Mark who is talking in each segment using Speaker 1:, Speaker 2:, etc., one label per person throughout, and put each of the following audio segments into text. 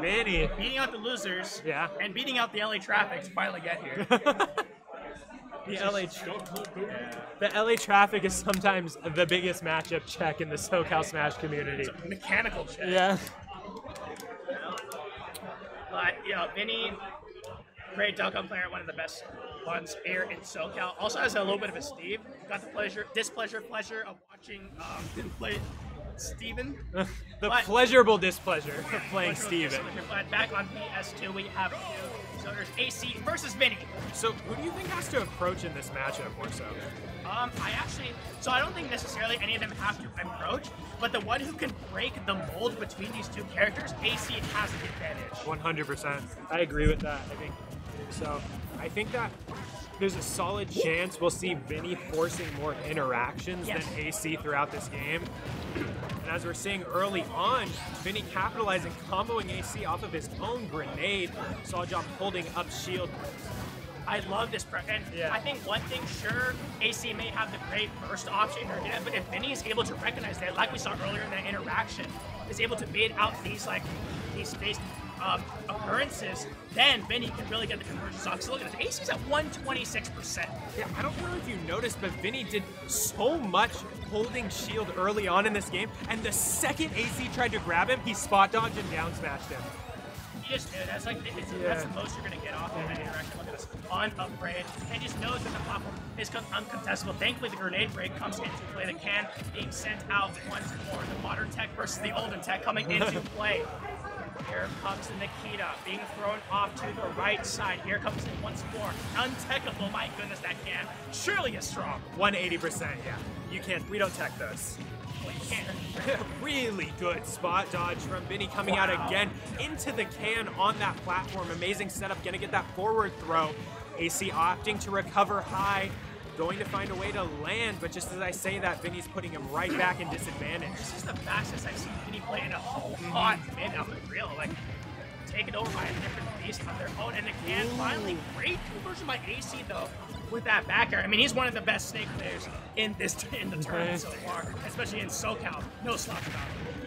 Speaker 1: Vinny
Speaker 2: Vinny.
Speaker 1: beating out the losers,
Speaker 2: Yeah.
Speaker 1: and beating out the LA Traffic to finally get here.
Speaker 2: The LA Traffic is sometimes the biggest matchup check in the SoCal Smash community.
Speaker 1: It's a mechanical check.
Speaker 2: Yeah.
Speaker 1: But, you know, Vinny, great Dokkan player, one of the best ones here in SoCal. Also has a little bit of a Steve. Got the pleasure of watching him play Steven.
Speaker 2: Pleasurable displeasure of playing Steven.
Speaker 1: But back on PS2, we have two. So there's AC versus Vinny.
Speaker 2: So who do you think has to approach in this matchup more so?
Speaker 1: I don't think necessarily any of them have to approach, but the one who can break the mold between these two characters, AC has the advantage.
Speaker 2: 100%. I agree with that. I think that there's a solid chance we'll see Vinny forcing more interactions than AC throughout this game. And as we're seeing early on, Vinny capitalizing, comboing AC off of his own grenade. Saw Job holding up shield.
Speaker 1: I love this and I think one thing, sure, AC may have the great burst option, but if Vinny is able to recognize that, like we saw earlier in that interaction, is able to bait out these spaced occurrences, then Vinny can really get the conversions off. So look at this, AC's at 126%.
Speaker 2: Yeah, I don't know if you noticed, but Vinny did so much holding shield early on in this game, and the second AC tried to grab him, he spot dodged and down smashed him.
Speaker 1: You just knew that's that's the most you're gonna get off of that interaction. Look at this on upgrade, and just knows that the platform is uncontestable. Thankfully, the grenade break comes into play. The can being sent out once more. The modern tech versus the olden tech coming into play. Here comes the Nikita being thrown off to the right side. Here comes it once more. Untechable, my goodness, that can surely is strong.
Speaker 2: 180%, yeah. We don't tech those.
Speaker 1: Well, you can't.
Speaker 2: Really good spot dodge from Vinny coming out again into the can on that platform. Amazing setup, gonna get that forward throw. AC opting to recover high, going to find a way to land, but just as I say that, Vinny's putting him right back in disadvantage.
Speaker 1: This is the fastest I've seen Vinny play in a hot minute. I'm real, like, taken over by a different beast on their own, and the can finally, great conversion by AC though, with that back air. I mean, he's one of the best Snake players in the tournament so far, especially in SoCal. No slouch about it.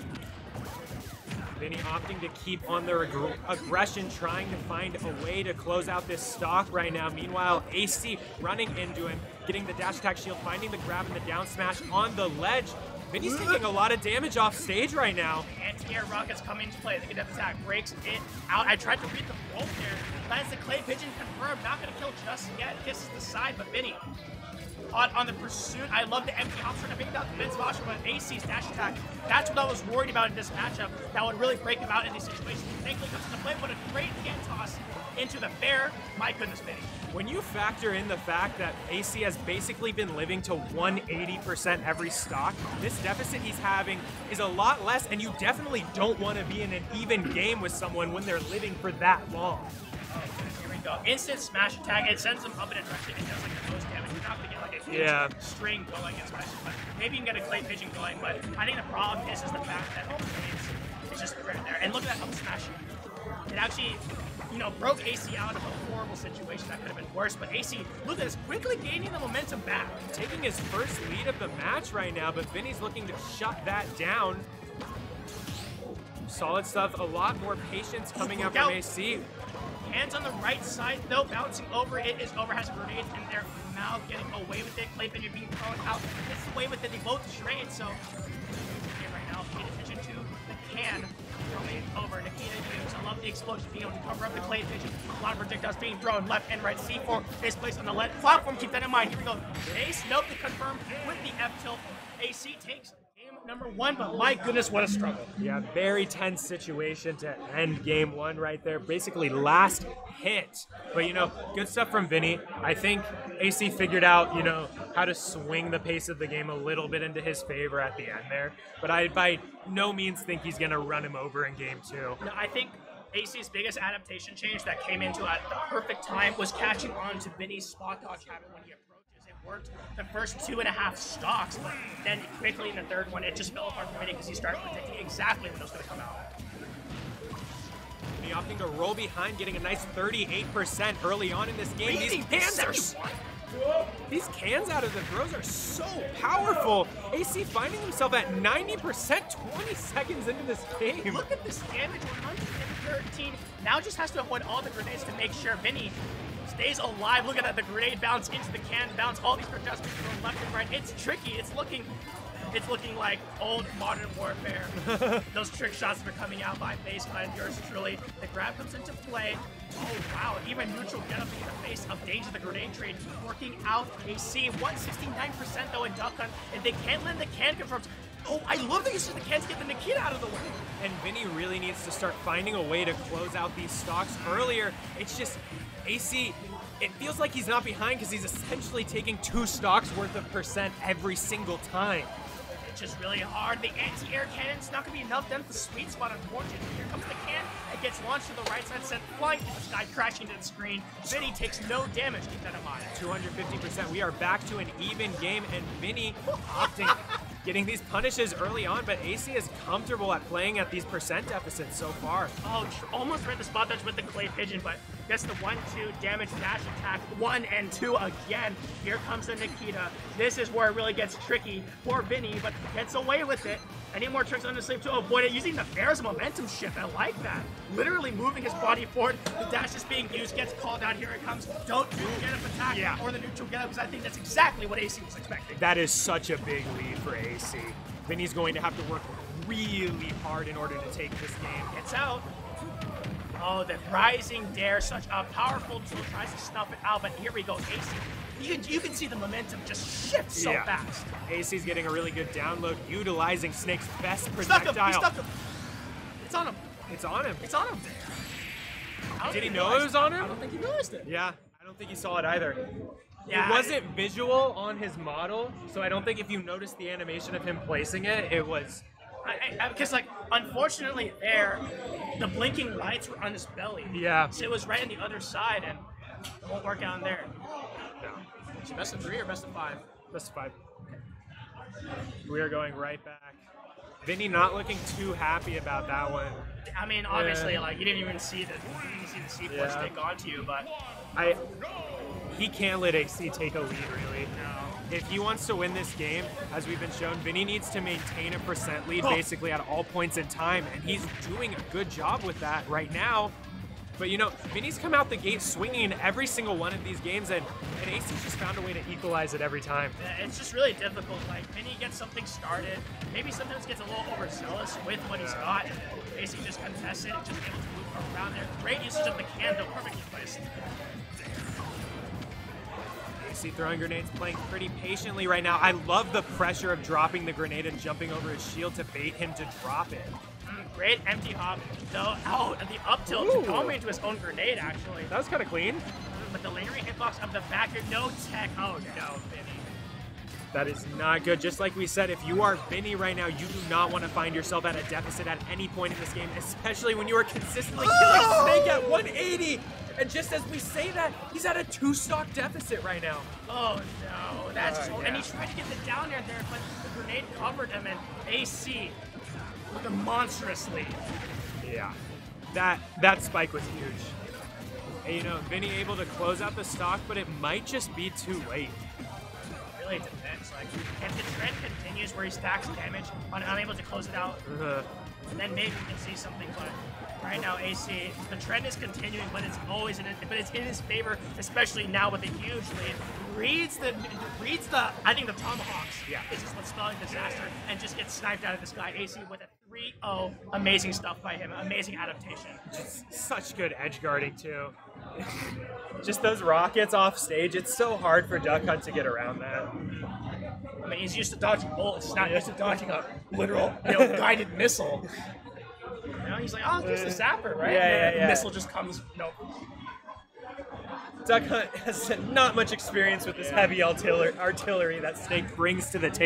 Speaker 2: Vinny opting to keep on their aggression, trying to find a way to close out this stock right now. Meanwhile, AC running into him, getting the dash attack shield, finding the grab and the down smash on the ledge. Vinny's taking a lot of damage off stage right now.
Speaker 1: Anti-air rockets come into play. The Cadet attack breaks it out. I tried to read the roll there. Lands the clay pigeon, confirmed. Not going to kill just yet. Kisses the side, but Vinny on the pursuit. I love the empty option to pick out the Vince Vasher, but AC's dash attack. That's what I was worried about in this matchup. That would really break him out in these situations. Thankfully comes into play, but a great hand toss into the fair. My goodness, Vinny.
Speaker 2: When you factor in the fact that AC has basically been living to 180% every stock, this deficit he's having is a lot less, and you definitely don't want to be in an even game with someone when they're living for that long.
Speaker 1: Oh, here we go. Instant smash attack. It sends him up in a direction. It does like the most damage. You're not going to get like a huge string going and smash. But maybe you can get a clay pigeon going, but I think the problem is the fact that it's just right there. And look at that up smash. It actually, you know, broke AC out of a horrible situation that could have been worse, but AC, look at this, quickly gaining the momentum back.
Speaker 2: Taking his first lead of the match right now, but Vinny's looking to shut that down. Solid stuff, a lot more patience coming out from AC.
Speaker 1: Hands on the right side, though, bouncing over. It is over, has grenades in their mouth, getting away with it. Clay pigeon being thrown out, gets away with it. They both trade, so here right now, pay attention to the can. Throwing over Nikita Hughes. I love the explosion being able to cover up the clay pigeon. A lot of projectiles being thrown left and right. C4 is placed on the left platform. Keep that in mind. Here we go. Ace, note to confirm with the F tilt. AC takes game number one, but my goodness, what a struggle.
Speaker 2: Yeah, very tense situation to end game one right there. Basically last hit. But, you know, good stuff from Vinny. I think AC figured out, you know, how to swing the pace of the game a little bit into his favor at the end there. But I by no means think he's going to run him over in game two.
Speaker 1: No, I think AC's biggest adaptation change that came into at the perfect time was catching on to Vinny's spot dodge habit when he approaches. It worked the first 2.5 stocks, but then quickly in the third one, it just fell apart for Vinny because he started predicting exactly when it was going to come out.
Speaker 2: Opting to roll behind, getting a nice 38% early on in this game. These hands are These cans out of the throws are so powerful. AC finding himself at 90% 20 seconds into this game.
Speaker 1: Look at this damage, 113. Now just has to avoid all the grenades to make sure Vinny stays alive. Look at that, the grenade bounce into the can, bounce all these projectiles from left and right. It's tricky. It's looking like old Modern Warfare. Those trick shots that are coming out by FaZe and yours truly. The grab comes into play. Oh wow, even neutral get up in the face of danger. The grenade trade working out. AC 169% though in Duck Hunt, and they can't land the can confirms. Oh, I love that you said the cans get the Nikita out of the way.
Speaker 2: And Vinny really needs to start finding a way to close out these stocks earlier. It's just AC. It feels like he's not behind because he's essentially taking 2 stocks worth of percent every single time.
Speaker 1: It's just really hard. The anti-air cannon's not going to be enough. Then the sweet spot, unfortunately. Here comes the can. It gets launched to the right side, sent flying to the sky, crashing to the screen. Vinny takes no damage. Keep that in mind.
Speaker 2: 250%. We are back to an even game, and Vinny opting, getting these punishes early on, but AC is comfortable at playing at these percent deficits so far.
Speaker 1: Oh, almost read the spot dodge with the clay pigeon, but gets the 1-2 damage dash attack. 1 and 2 again. Here comes the Nikita. This is where it really gets tricky for Vinny, but gets away with it. Any more tricks on the sleeve to avoid it, using the fair as a momentum shift. I like that. Literally moving his body forward. The dash is being used, gets called out. Here it comes. Don't do get up attack or the neutral get up, because I think that's exactly what AC was expecting.
Speaker 2: That is such a big lead for AC. Vinny's going to have to work really hard in order to take this game.
Speaker 1: Gets out. Oh, the rising dare, such a powerful tool, tries to snuff it out, but here we go, AC. You can see the momentum just shift so fast.
Speaker 2: AC's getting a really good download, utilizing Snake's best projectile.
Speaker 1: He stuck him. It's on him.
Speaker 2: It's on him.
Speaker 1: It's on him.
Speaker 2: Did he know it was on him?
Speaker 1: I don't think he realized it.
Speaker 2: Yeah, I don't think he saw it either.
Speaker 1: Yeah,
Speaker 2: it wasn't visual on his model, so I don't think if you noticed the animation of him placing it, it was...
Speaker 1: Because, like, unfortunately there, the blinking lights were on his belly.
Speaker 2: Yeah.
Speaker 1: So it was right on the other side, and it won't work out in there.
Speaker 2: No.
Speaker 1: Is it best of 3 or best of 5?
Speaker 2: Best of 5. We are going right back. Vinny not looking too happy about that one.
Speaker 1: I mean, obviously, like, you didn't even see the C4 stick onto you, but...
Speaker 2: He can't let AC take a lead, really.
Speaker 1: No.
Speaker 2: If he wants to win this game, as we've been shown, Vinny needs to maintain a percent lead basically at all points in time, and he's doing a good job with that right now. But, you know, Vinny's come out the gate swinging in every single one of these games, and AC's just found a way to equalize it every time.
Speaker 1: Yeah, it's just really difficult. Like, Vinny gets something started, maybe sometimes gets a little overzealous with what he's got, and AC just contests it, just able to move around there. Great usage of the can, though, perfectly placed.
Speaker 2: AC throwing grenades, playing pretty patiently right now. I love the pressure of dropping the grenade and jumping over his shield to bait him to drop it.
Speaker 1: Great empty hop, though. Oh, and the up tilt to go into his own grenade, actually.
Speaker 2: That was kind of clean.
Speaker 1: But the lingering hitbox of the back here, no tech. Oh, no, Vinny.
Speaker 2: That is not good. Just like we said, if you are Vinny right now, you do not want to find yourself at a deficit at any point in this game, especially when you are consistently killing Snake at 180. And just as we say that, he's at a 2-stock deficit right now.
Speaker 1: Oh no, that's just, and he tried to get the down air there, but the grenade covered him, and AC with a monstrous lead.
Speaker 2: Yeah, that spike was huge. And, you know, Vinny able to close out the stock, but it might just be too late.
Speaker 1: It really depends. Like, if the trend continues where he stacks damage, unable to close it out, then maybe we can see something. But right now, AC, the trend is continuing, but it's always in his favor, especially now with a huge lead. Reads the I think the tomahawks.
Speaker 2: Yeah.
Speaker 1: Is just what's spelling disaster, and just gets sniped out of the sky. AC with a 3-0. Amazing stuff by him. Amazing adaptation.
Speaker 2: Just such good edge guarding too. Just those rockets off stage, it's so hard for Duck Hunt to get around that.
Speaker 1: I mean, he's used to dodging bullets, not used to dodging a literal, guided missile. You know, he's like, oh, it's the zapper, right?
Speaker 2: Yeah.
Speaker 1: The missile just comes, nope.
Speaker 2: Duck Hunt has not much experience with this heavy artillery that Snake brings to the table.